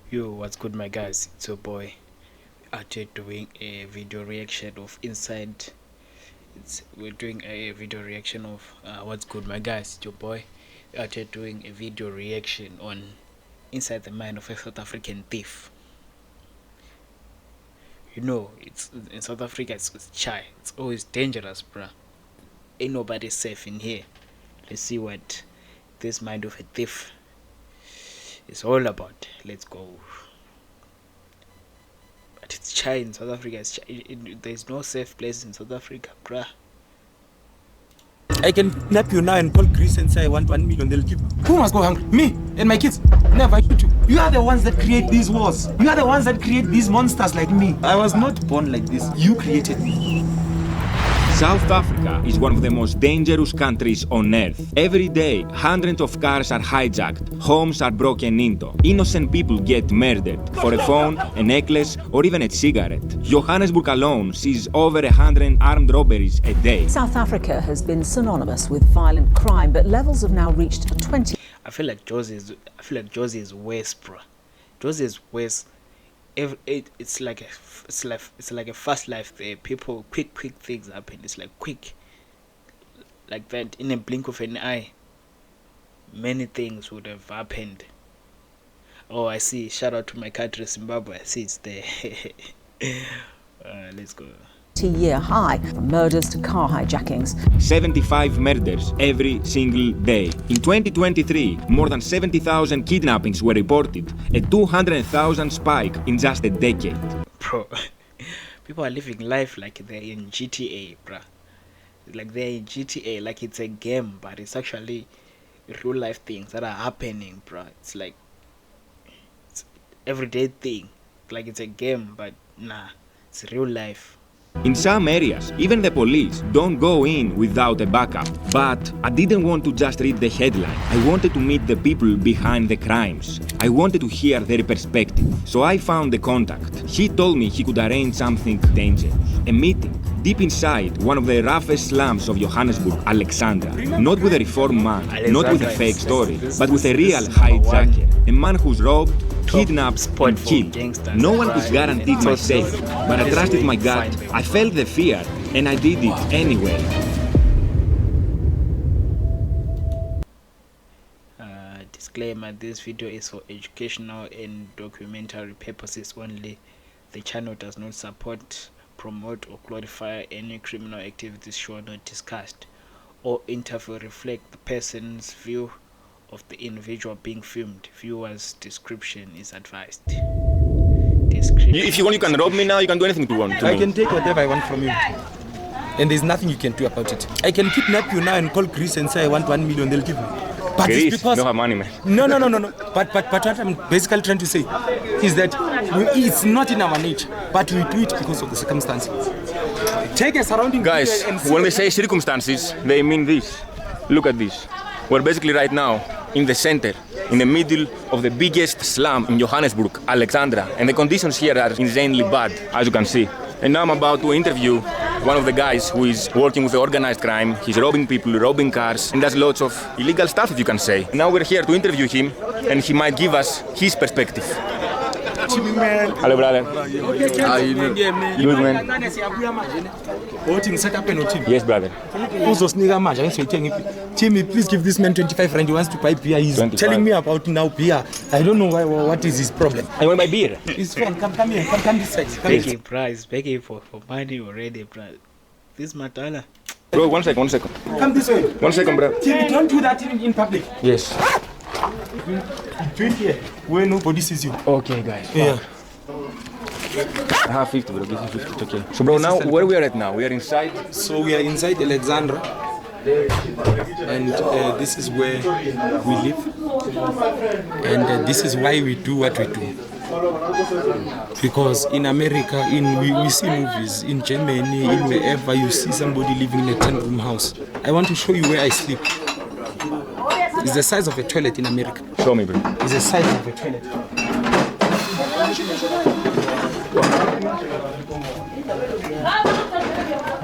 Yo, what's good, my guys? It's your boy out here doing a video reaction of Inside. We're doing a video reaction of what's good, my guys? It's your boy out here doing a video reaction on Inside the Mind of a South African Thief. You know, it's in South Africa. It's chai. It's always dangerous, bruh. Ain't nobody safe in here. Let's see what this mind of a thief is all about. Let's go. But it's chai in South Africa. There's no safe place in South Africa, bruh. I can kidnap you now and call Greece and say I want 1 million, they'll give. Who must go hungry? Me and my kids. Never, I shoot you. You are the ones that create these wars. You are the ones that create these monsters like me. I was not born like this. You created me. South Africa is one of the most dangerous countries on earth. Every day, hundreds of cars are hijacked, homes are broken into, innocent people get murdered for a phone, a necklace, or even a cigarette. Johannesburg alone sees over 100 armed robberies a day. South Africa has been synonymous with violent crime, but levels have now reached 20. I feel like Jozi is worse, bro. Jozi is worse. It's like a fast life there. People quick things happen. It's like quick, like that in a blink of an eye. Many things would have happened. Oh, I see. Shout out to my country, Zimbabwe. I see it's there. Let's go. Year high from murders to car hijackings. 75 murders every single day. In 2023, more than 70,000 kidnappings were reported, a 200,000 spike in just a decade. Bro, people are living life like they're in GTA, bruh. Like they're in GTA, like it's a game, but it's actually real life things that are happening, bruh. It's like it's everyday thing, like it's a game, but nah, it's real life. In some areas, even the police don't go in without a backup. But I didn't want to just read the headline. I wanted to meet the people behind the crimes. I wanted to hear their perspective. So I found the contact. He told me he could arrange something dangerous. A meeting deep inside one of the roughest slums of Johannesburg, Alexandra. Not with a reformed man, not with a fake story, but with a real hijacker. A man who's robbed, kidnapped and killed. No one could guarantee my safety, but I trusted my gut. I felt the fear and I did it anyway. Disclaimer: this video is for educational and documentary purposes only. The channel does not support, promote or glorify any criminal activities shown or discussed. All interview reflect the person's view of the individual being filmed. Viewers' discretion is advised. If you want, you can rob me now. You can do anything you want. I can take whatever I want from you. And there's nothing you can do about it. I can kidnap you now and call Greece and say I want 1 million, they'll give me. But Greece, it's because... don't have money, man. No. But what I'm basically trying to say is that it's not in our nature, but we do it because of the circumstances. Take a surrounding... Guys, when they say circumstances, they mean this. Look at this. We're basically right now in the center, in the middle of the biggest slum in Johannesburg, Alexandra, and the conditions here are insanely bad, as you can see. And now I'm about to interview one of the guys who is working with the organized crime. He's robbing people, robbing cars, and does lots of illegal stuff, if you can say. Now we're here to interview him, and he might give us his perspective. Hello, brother. How you doing? Good, man. Yes, brother. Timmy, please give this man 25 rand. He wants to buy beer. He's 25. telling me about now beer. I don't know what is his problem. I want to buy beer. It's fine. Come here. Come this side. Begging price, begging for money already, bro. This Matala. Bro, one second. Come this way. 1 second, bro. Timmy, don't do that in public. Yes. Do it here, where nobody sees you. Okay, guys. Yeah. I have 50, bro. Give me 50. It's okay. So, bro, now where we are at now? We are inside. So we are inside Alexandra, and this is where we live, and this is why we do what we do. Because in America, we see movies, in Germany, in wherever you see somebody living in a 10-room house. I want to show you where I sleep. It's the size of a toilet in America. Show me, bro. It's the size of a toilet.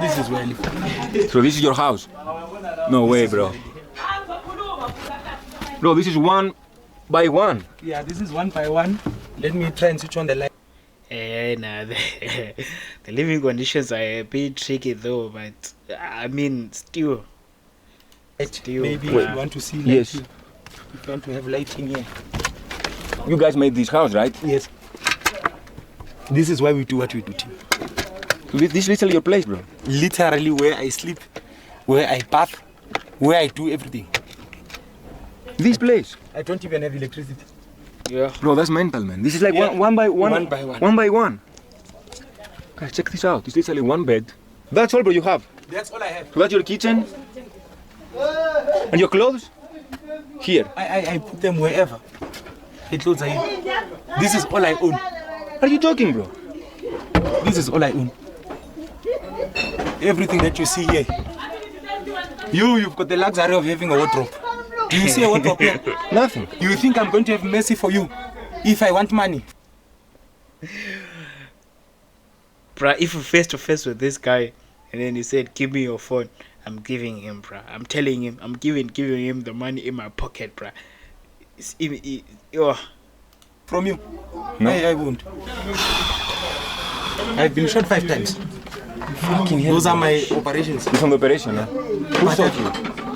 This is where I live. So this is your house? No way, bro. Bro, this is 1 by 1. Yeah, this is 1 by 1. Let me try and switch on the light. Nah, the living conditions are a bit tricky though, but I mean, still. Maybe Wait. if you want to see light, Yes. if you want to have light in here. You guys made this house, right? Yes. This is why we do what we do, Tim. So this is literally your place, bro. Literally where I sleep, where I bath, where I do everything. This place. I don't even have electricity. Yeah. Bro, that's mental, man. This is like Yeah. one by one. One by one. One by one. Guys, check this out. It's literally one bed. That's all, bro, you have. That's all I have. So that's your kitchen. And your clothes? Here. I put them wherever. The clothes are here. This is all I own. Are you joking, bro? This is all I own. Everything that you see here. You've got the luxury of having a wardrobe. Do you see a wardrobe here? Nothing. You think I'm going to have mercy for you if I want money? Bruh, if you're face to face with this guy and then he said, give me your phone, I'm giving him, bruh. I'm telling him, I'm giving him the money in my pocket, bruh. From you? No. I won't. I've been shot 5 times. Fucking hell. Those are my operations. You're from the operation, huh? Who What shot you?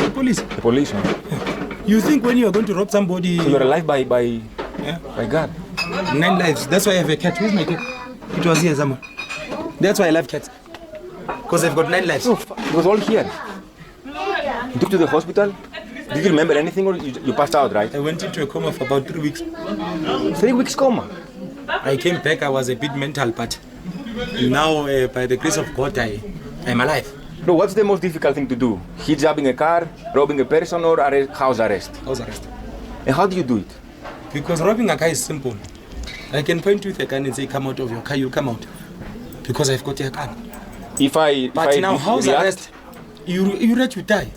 The police. The police, huh? You think when you're going to rob somebody... So you're alive by Yeah. God. 9 lives. That's why I have a cat. Where's my cat? It was here somewhere. That's why I love cats. Because I've got 9 lives. Oh, it was all here. You took to the hospital? Did you remember anything or you passed out, right? I went into a coma for about 3 weeks. 3 weeks coma. I came back, I was a bit mental, but now, by the grace of God, I'm alive. Bro, what's the most difficult thing to do? Hijabbing a car, robbing a person, or house arrest? House arrest. And how do you do it? Because robbing a car is simple. I can point with a gun and say, come out of your car, you'll come out. Because I've got a gun. But Now, house arrest, you're ready to die.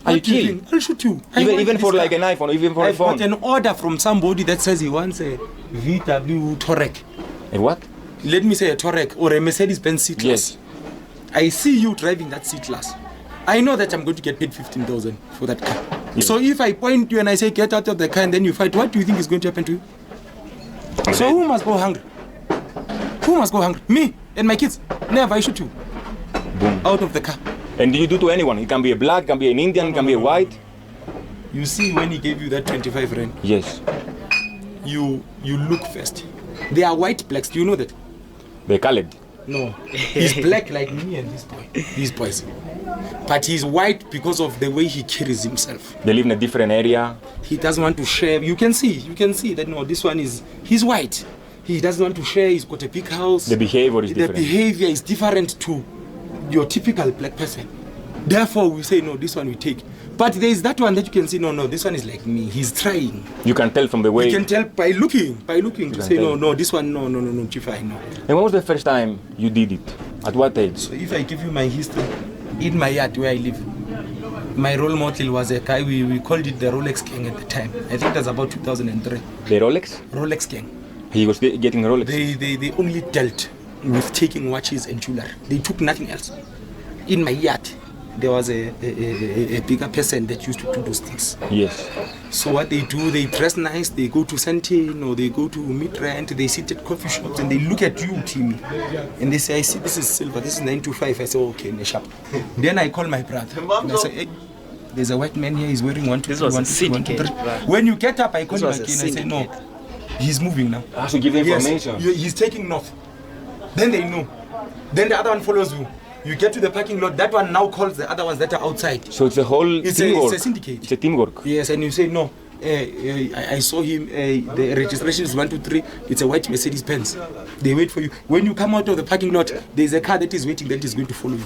Are you What do you kidding? think? I'll shoot you. Even for like an iPhone, or even for a I've got phone? an order from somebody that says he wants a VW Touareg. A what? Let me say a Touareg or a Mercedes-Benz C-Class. Yes. I see you driving that C-Class. I know that I'm going to get paid 15,000 for that car. Yeah. So if I point you and I say get out of the car and then you fight, what do you think is going to happen to you? So who must go hungry? Who must go hungry? Me and my kids. Never, I shoot you. Boom. Out of the car. And do you do to anyone? It can be a black, it can be an Indian, it can be a white. You see when he gave you that 25 rand, Yes. you look first. They are white blacks, do you know that? They're colored. No. He's black like me and this boy. These boys. But he's white because of the way he carries himself. They live in a different area. He doesn't want to share. You can see that no, this one he's white. He doesn't want to share. He's got a big house. The behavior is The different. behavior is different to your typical black person. Therefore, we say no, this one we take. But there is that one that you can see, no, this one is like me. He's trying. You can tell from the way. You can tell by looking to can say tell. no, this one, no, Chief, I know. And when was the first time you did it? At what age? So if I give you my history, in my yard where I live, my role model was a guy, we called it the Rolex Gang at the time. I think that's about 2003. The Rolex? Rolex Gang. He was getting a Rolex. They only dealt with taking watches and jewelry. They took nothing else. In my yard, there was a bigger person that used to do those things. Yes. So what they do, they dress nice, they go to Santin or they go to Midrand, they sit at coffee shops and they look at you, Timmy. And they say, I see this is silver, this is 925. I say, okay, in the shop. Then I call my brother. And I say, hey, there's a white man here, he's wearing 1, 2, This 3, was a 1, 2, 3, 1, 2, 3. syndicate. When you get up, I call This him was a again. I say, no, syndicate. he's moving now. I have to give information. Yes, he's taking north. Then they know. Then the other one follows you. You get to the parking lot, that one now calls the other ones that are outside. So it's a whole teamwork. It's a syndicate. It's a teamwork. Yes, and you say, no, I saw him, the registration is 123, it's a white Mercedes Benz. They wait for you. When you come out of the parking lot, there's a car that is waiting that is going to follow you.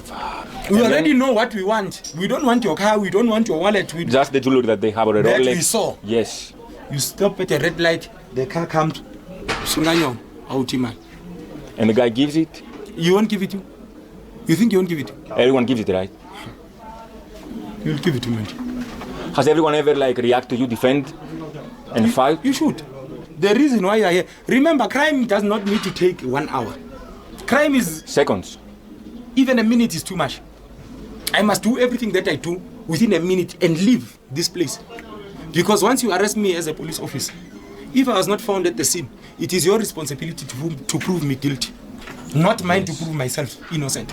We already know what we want. We don't want your car, we don't want your wallet. Just the jewelry that they have or a That Rolex. we saw. Yes. You stop at a red light, the car comes, Sunganyo, Autima. And the guy gives it. You won't give it to? You think you won't give it? Everyone gives it, right? You'll give it to me. Has everyone ever like react to you, defend, and fight? You should. The reason why you are here. Remember, crime does not need to take 1 hour. Crime is, Seconds. even a minute is too much. I must do everything that I do within a minute and leave this place. Because once you arrest me as a police officer, If I was not found at the scene, it is your responsibility to prove me guilty. Not mine to prove myself innocent.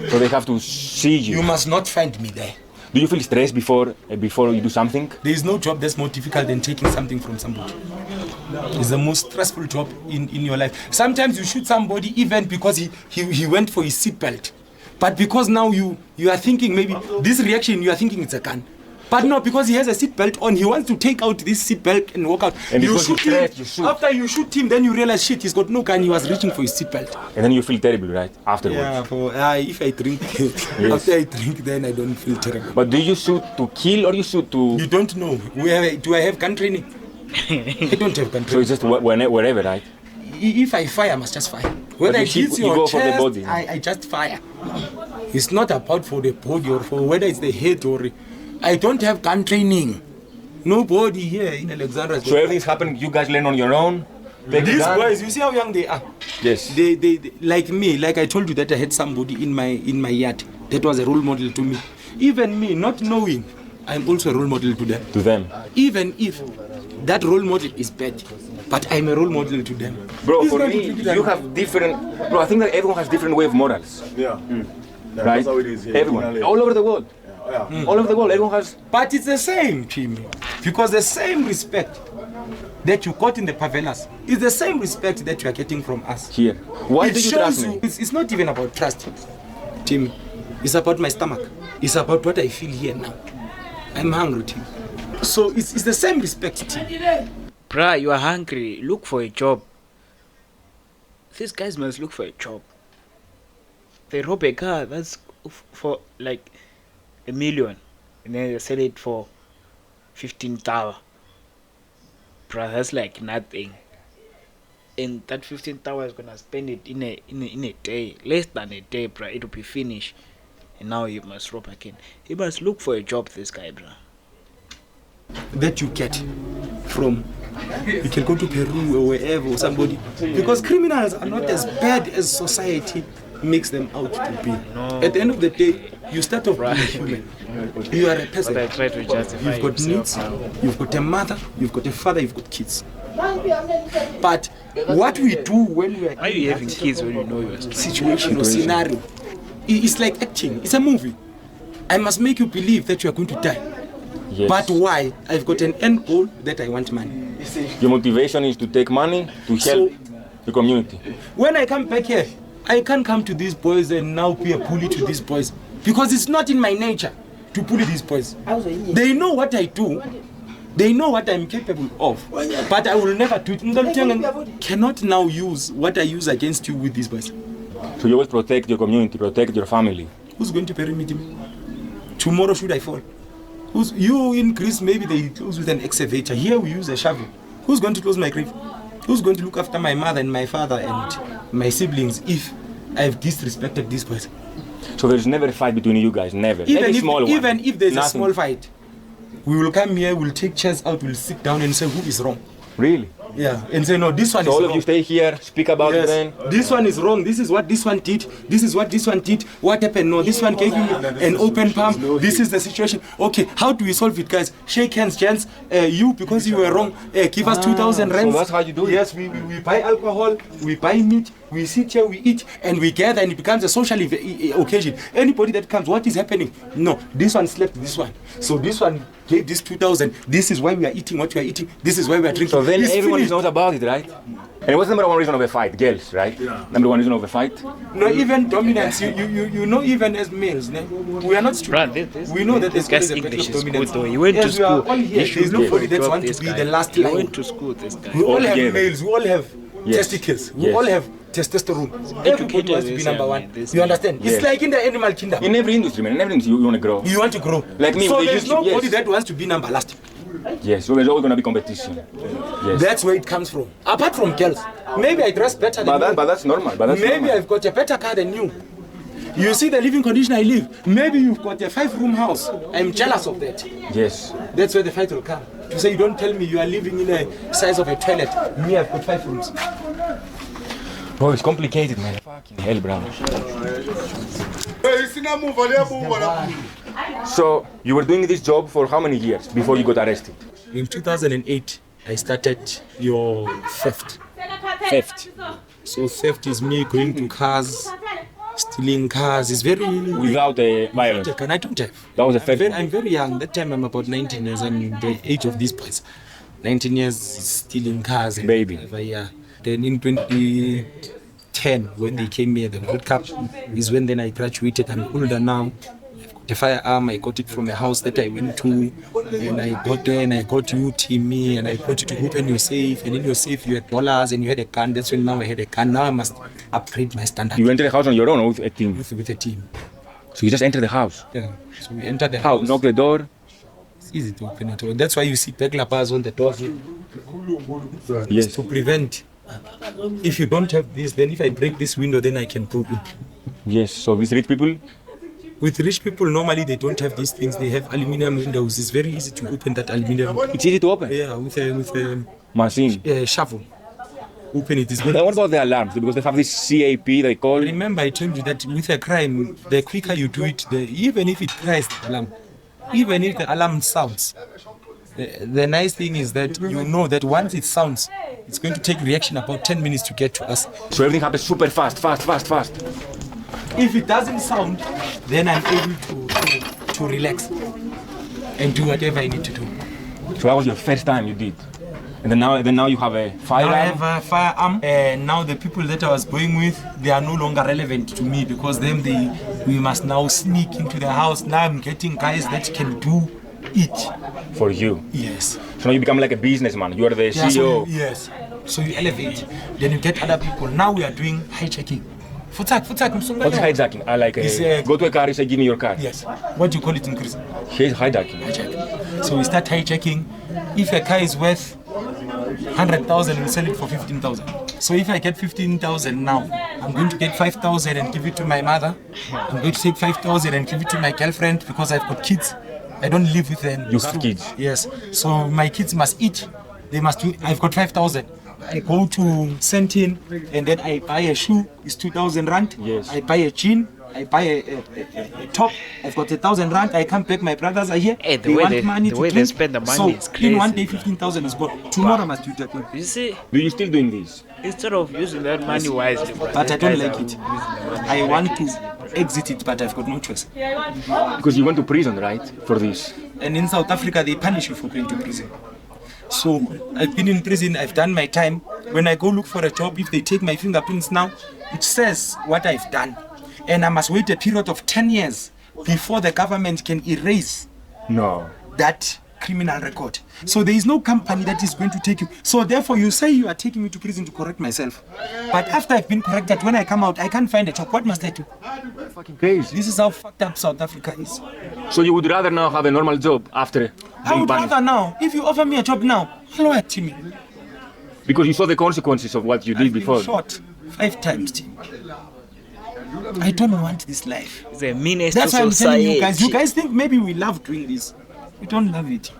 So they have to see you. You must not find me there. Do you feel stressed before you do something? There is no job that's more difficult than taking something from somebody. It's the most stressful job in your life. Sometimes you shoot somebody even because he went for his seatbelt. But because now you are thinking maybe this reaction, you are thinking it's a gun. But no, because he has a seatbelt on, he wants to take out this seatbelt and walk out. And you because shoot you him. threat, you shoot. After you shoot him, then you realize, shit, he's got no gun, he was reaching for his seatbelt. And then you feel terrible, right? Afterwards. Yeah, if I drink, after I drink, then I don't feel terrible. But do you shoot to kill or you shoot to... You don't know. Do I have gun training? I don't have gun training. So it's just wherever, right? If I fire, I must just fire. Whether it hits you your go chest, for the body. I just fire. It's not about for the body or for whether it's the head or... I don't have gun training. Nobody here in Alexandria. So everything's happening, you guys learn on your own? These boys, you see how young they are? Yes. They like me, like I told you that I had somebody in my yard. That was a role model to me. Even me, not knowing, I'm also a role model to them. To them? Even if that role model is bad, but I'm a role model to them. Bro, for me, you have different... Bro, I think that everyone has different way of morals. Yeah. Yeah, Right? that's how it is. Yeah, Everyone. All over the world. Yeah. All over the world, everyone has... But it's the same, Jimmy. Because the same respect that you got in the favelas is the same respect that you are getting from us. Here. Why It do you shows trust me? It's not even about trust, Timmy. It's about my stomach. It's about what I feel here now. I'm hungry, Timmy. So it's the same respect, Timmy. Bruh, you are hungry. Look for a job. These guys must look for a job. They rob a car, that's for like $1 million. And then they sell it for 15,000. Bruh, that's like nothing. And that 15,000 is gonna spend it in a day. Less than a day, bruh. It will be finished. And now you must rob again. You must look for a job, this guy, bruh. That you get from, you can go to Peru or wherever or somebody, because criminals are not as bad as society makes them out to be. No. At the end of the day, you start off being human. You are a person. But I try to justify You've got needs, himself. you've got a mother, you've got a father, you've got kids. But what we do when we are Why are you having kids when you know you're situation or scenario, it's like acting. It's a movie. I must make you believe that you are going to die. Yes. But why? I've got an end goal that I want money. Your motivation is to take money to help the community. When I come back here, I can't come to these boys and now be a bully to these boys, because it's not in my nature to bully these boys. They know what I do. They know what I'm capable of. But I will never do it. Cannot now use what I use against you with these boys. So you always protect your community, protect your family. Who's going to bury me? Tomorrow should I fall? You in Greece, maybe they close with an excavator. Here we use a shovel. Who's going to close my grave? Who's going to look after my mother and my father and my siblings if I've disrespected these boys? So there's never a fight between you guys, never. Even Any if, small one. even if there's Nothing. a small fight, we will come here, we'll take chairs out, we'll sit down and say who is wrong. Really? Yeah, and say no, this one So is all wrong. of you stay here, speak about it then? This one is wrong. This is what this one did. This is what this one did. What happened? No, this one gave him an open palm. This is the situation. Okay, how do we solve it, guys? Shake hands, gents. You, because you were wrong, give us 2,000 rands. So that's how you do it? Yes, we buy alcohol, we buy meat, we sit here, we eat, and we gather, and it becomes a social occasion. Anybody that comes, what is happening? No, this one slept this one. So this one gave this 2,000. This is why we are eating what we are eating. This is why we are drinking. So then It's everyone finished. knows about it, right? And what's the number one reason of a fight? Girls, right? Yeah. Number one reason of a fight? No, even dominance. You know, even as males, ne? We are not stupid. Bruh, We know that this there's guy's a battle English of is good dominance. though. He went to Yes, we are school. all here. He should There's nobody that drop wants this to be guy. the last He line. went to school, this guy. We all have Altogether. males. We all have Yes. testicles. We Yes. all have testosterone. Everybody wants to be this number young one. man, this You man. understand? Yes. It's like in the animal kingdom. In every industry, man. In every industry, you want to grow. You want to grow. Like me, so with the there's YouTube, nobody yes. that wants to be number last. Yes, so there's always going to be competition. Yes. That's where it comes from. Apart from girls, maybe I dress better than you. But that's normal. But that's Maybe normal. I've got a better car than you. You see the living condition I live. Maybe you've got a 5-room house. I'm jealous of that. Yes. That's where the fight will come. To say, you don't tell me you are living in a size of a toilet. Me, I've got 5 rooms. Bro, it's complicated, man. Fucking hell, bro. So, you were doing this job for how many years before you got arrested? In 2008, I started your theft. Theft. So theft is me going to cars, stealing cars. It's very Without the violence. Can I don't have. That was the first one. I'm very young. That time I'm about 19 years. I'm the age of these boys. 19 years stealing cars. And Baby. whatever, yeah. Then in 2010, when they came here, the World Cup is when then I graduated. I'm older now. The firearm, I got it from a house that I went to, and I got there and I got you, Timmy, and I got you to open your safe, and in your safe you had dollars and you had a gun. That's when now I had a gun. Now I must upgrade my standard. You enter the house on your own or with a team? With a team. So you just enter the house? Yeah. So we enter the How? house. Knock the door? It's easy to open it. That's why you see burglar bars on the doors. Yes. To prevent. If you don't have this, then if I break this window, then I can go in. Yes. So these rich people? With rich people, normally they don't have these things. They have aluminum windows. It's very easy to open that aluminum. It's easy to open? Yeah, with a Machine. shovel. Open it. It's But very what about the alarms? Because they have this CAP they call. Remember, I told you that with a crime, the quicker you do it, even if it cries the alarm, even if the alarm sounds, the nice thing is that you know that once it sounds, it's going to take reaction about 10 minutes to get to us. So everything happens super fast. If it doesn't sound, then I'm able to relax and do whatever I need to do. So that was your first time you did? And then now you have a firearm? Now I have a firearm, and now the people that I was going with, they are no longer relevant to me because we must now sneak into the house. Now I'm getting guys that can do it. For you? Yes. So now you become like a businessman. You are the Yeah, CEO. yes. So you elevate. Then you get other people. Now we are doing hijacking. Futak. What is hijacking? I like go to a car and say, give me your car. Yes. What do you call it in prison? Here's hijacking. Hijack. So we start hijacking. If a car is worth 100,000, we sell it for 15,000. So if I get 15,000 now, I'm going to get 5,000 and give it to my mother. I'm going to take 5,000 and give it to my girlfriend because I've got kids. I don't live with them. You have kids? Yes. So my kids must eat. They must do. I've got 5,000. I go to Sentin and then I buy a shoe. It's 2,000 rand. Yes. I buy a jean. I buy a top. I've got 1,000 rand. I come back. My brothers are here. Hey, they want money the to way they drink. spend the money so is crazy. in one day, 15,000 is gone. Tomorrow I must do that thing. You see, Do you still doing this? instead of using that money wisely, But I don't like it. I want to exit it, but I've got no choice. Because you went to prison, right? For this. And in South Africa, they punish you for going to prison. So I've been in prison, I've done my time. When I go look for a job, if they take my fingerprints now, it says what I've done. And I must wait a period of 10 years before the government can erase No. that criminal record. So there is no company that is going to take you. So therefore you say you are taking me to prison to correct myself. But after I've been corrected, when I come out, I can't find a job. What must I do? Fucking crazy. This is how fucked up South Africa is. So you would rather now have a normal job after I being would punished? rather now, if you offer me a job now, hello to me. Because you saw the consequences of what you did before. Shot 5 times, Tim. I don't want this life. it's a menace That's to why I'm telling society. you guys. You guys think maybe we love doing this. We don't love it.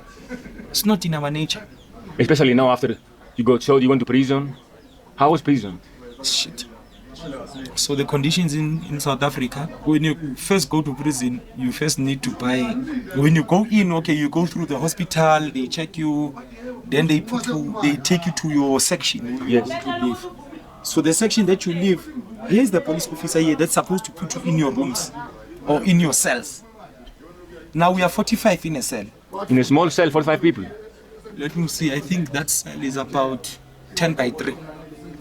It's not in our nature. Especially now after you went to prison. How was prison? Shit. So the conditions in South Africa, when you first go to prison, you first need to buy. When you go in, okay, you go through the hospital, they check you, then they take you to your section. Yes. To live. So the section that you live, here's the police officer here that's supposed to put you in your rooms or in your cells. Now we are 45 in a cell. In a small cell, 45 people. Let me see, I think that cell is about 10 by 3.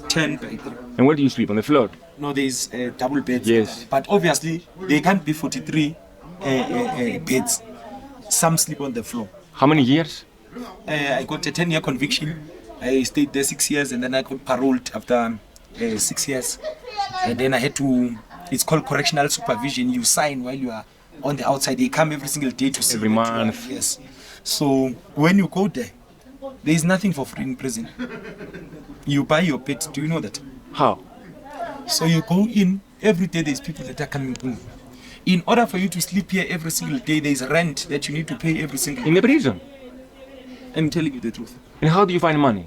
10 by 3. And where do you sleep? On the floor? No, there's double beds. Yes. But obviously, they can't be 43 beds. Some sleep on the floor. How many years? I got a 10-year conviction. I stayed there 6 years and then I got paroled after 6 years. And then I had to, it's called correctional supervision. You sign while you are on the outside. They come every single day to see Every that you are- month. Yes. So when you go there, there is nothing for free in prison. You buy your pet. Do you know that? How? So you go in, every day there's people that are coming in. In order for you to sleep here every single day, there's rent that you need to pay every single day. In the prison? I'm telling you the truth. And how do you find money?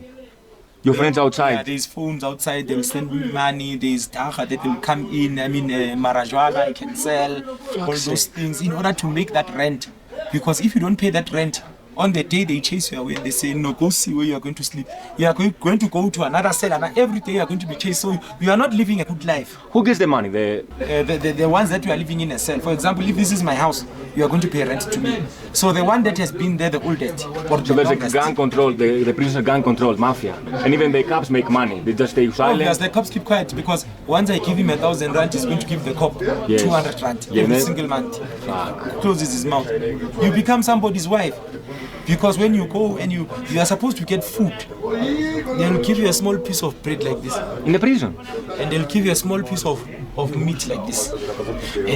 Your friends Yeah, outside? there's phones outside, they'll send me money, there's taha that will come in, marajwala I can sell, all those things in order to make that rent. Because if you don't pay that rent, On the day they chase you away, they say, no, go see where you are going to sleep. You are going to go to another cell, and every day you are going to be chased. So you are not living a good life. Who gets the money? The ones that you are living in a cell. For example, if this is my house, you are going to pay rent to me. So the one that has been there the oldest, or So the there's a longest, gang control, the prison gang control, mafia. And even the cops make money. They just stay silent. Yes, the cops keep quiet because once I give him 1,000 rand, he's going to give the cop Yes. 200 rand Yeah, every man. single month. Fuck. Closes his mouth. You become somebody's wife. Because when you go and you are supposed to get food, they'll give you a small piece of bread like this. In the prison. And they'll give you a small piece of meat like this. And